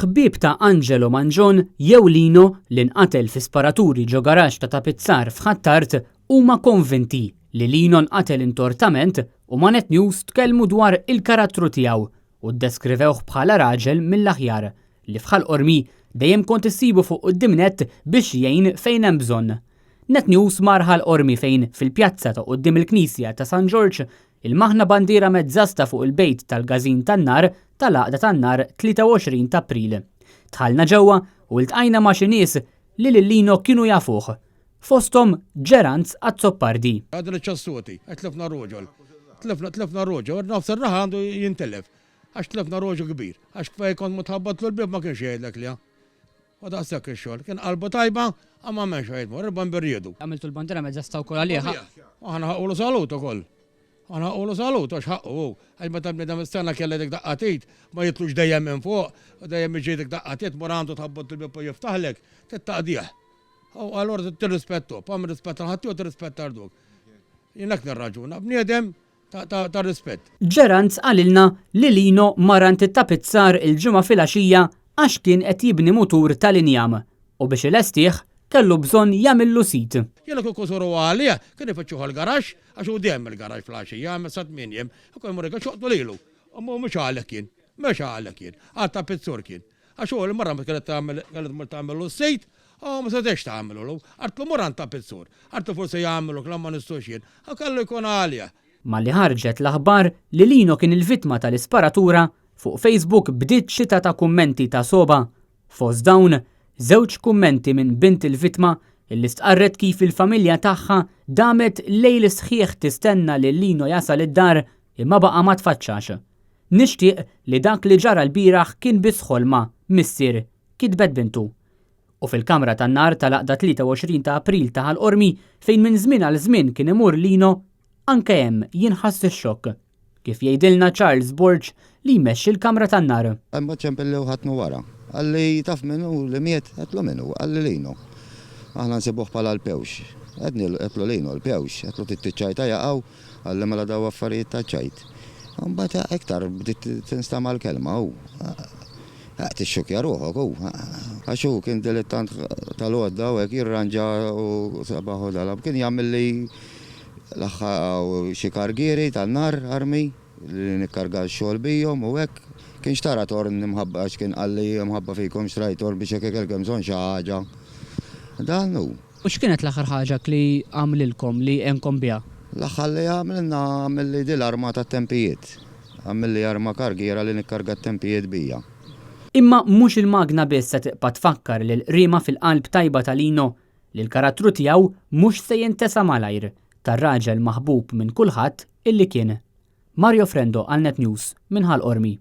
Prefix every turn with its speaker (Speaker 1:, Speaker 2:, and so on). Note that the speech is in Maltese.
Speaker 1: Il-ħbieb ta' Angelo Mangion jew Lino li nqatel fi sparaturi ġo garaxx ta' tapizzar f'Ħattart huma konvinti li Lino nqatel intortament u ma' Net News tkellmu dwar il-karattru tiegħu u ddeskrivewh bħala raġel mill-aħjar li f'ħal qormi dejjem kont issibu fuq quddiem Net biex jgħin fejn hemm bżonn. Net News marħal qormi fejn fil-pjazza ta' quddiem il-Knisja ta' San George il-maħna bandiera mezzasta fuq il-bejt tal-Gazin tan-Nar tal-Għaqda tan-Nar 23 ta' April. Tħallna ġewwa u ltqajna ma' xi nies li lil Lino kienu jafuh. Fosthom Ġeranz Azzoppardi.
Speaker 2: Għadna ċassuti, tlifna roġol. Tlifna roġol, nofs ir-raħa għandu jintelef. Għax tlifna roġol kbir. Għax kfej kont mutħabbat l-bib ma kienx jgħidlek li. U daqshekk ix-xogħol. Kien qalbu tajba, amma m'hemmx jgħidmu, ribban birriedu.
Speaker 1: Għamiltu l-bandiera mezzasta wkoll għalija.
Speaker 2: Aħna ħaqulu salut ukoll. Aħna ħaqulu salut għax ħaqqu. Għax meta bniedem istenna kellha dik daqqatit, ma jitlux dejjem minn fuq, u dejjem iġi dik daqqatit mur għandu tħabbot il-bib u jiftaħlek, tittaqdih. U allura tirrispettu, pam rispetta ħatti u tirrispetta rduk. Jinek nirraġuna, bniedem ta' rispett.
Speaker 1: Ġeranz għalilna li Lino marant it-tapizzar il-ġimgħa fil-għaxija għax kien qed jibni mutur tal-injam u biex ilestih kellu bżonn jagħmillu sit.
Speaker 2: Jella kien kusuru għalija, kien ifittxuh għal-garax, għax u dejjem il-garax fl-għaxija, sa tminjem, u kien murrika xoqtu lilu. U mhux għalek kien, mhux għalek kien, għal tapizzur kien. Għax u l-marra kienet tagħmlu s-sejt, u ma setgħux tagħmlu, għartlu murran tapizzur, għartlu forsi jagħmlu lamma nistux jien, u kellu jkun għalija. Malli
Speaker 1: ħarġet l-aħbar li Lino kien il-vittma tal-isparatura, fuq Facebook bdiet xita ta' kummenti ta' soba. Fost dawn, żewġ kummenti minn bint il-vittma illi stqarret kif il-familja tagħha damet lejl sħiħ tistenna li Lino jasal id-dar imma baqa' ma tfaċċax. Nixtieq li dak li ġara l-bieraħ kien biss ħolma, missier, kitbet bintu. U fil-kamra tan-nar tal-Għaqda 23 ta' April ta' ħal-qormi fejn minn żmien għal żmien kien imur Lino anke hemm jinħass ix-xokk. Kif jgħidilna Charles Borch li jmexxi l-kamra tan-nar.
Speaker 3: Imma ċempilli ħatnu wara. Għalli taf minnu li miet għetlu minnu, għalli Lino. Aħna nsibuħ pala l-pewx. Għetlu Lino l-pewx, għetlu t-tċajta jaqaw, għalli mela daw affarijiet ta' ċajt. Mbata ektar bdiet tinstama l-kelma u. Għat ix-xukja ruħok u. Għaxu kien dilettant tal-għodda u għek jirranġa u sabaħu dalab. Kien jgħamilli l-axħa xi kargieri tan-nar armi li nikkarga x-xogħol bijhom u hekk kien xtara torn imħabba għax kien qalli mħabba fikom xtrajt torn biex hekk kelkem bżonn xi ħaġa. Dan hu.
Speaker 1: U x'kienet l-aħħar ħaġa li għamlilkom li għenkom biha?
Speaker 3: L-aħħar li għamilli dil-arma tat-tempijiet. Għamilli arma kargiera li nikkarga t-tempijiet bija.
Speaker 1: Imma mhux il-magna biss se tibqa' tfakkar lil qriema fil-qalb tajba ta' Lino li l-karattru tiegħu mhux se jintesa' malajr tar-raġel maħbub minn kulħadd illi kien. Mario Frendo għal Net News minn ħal qormi.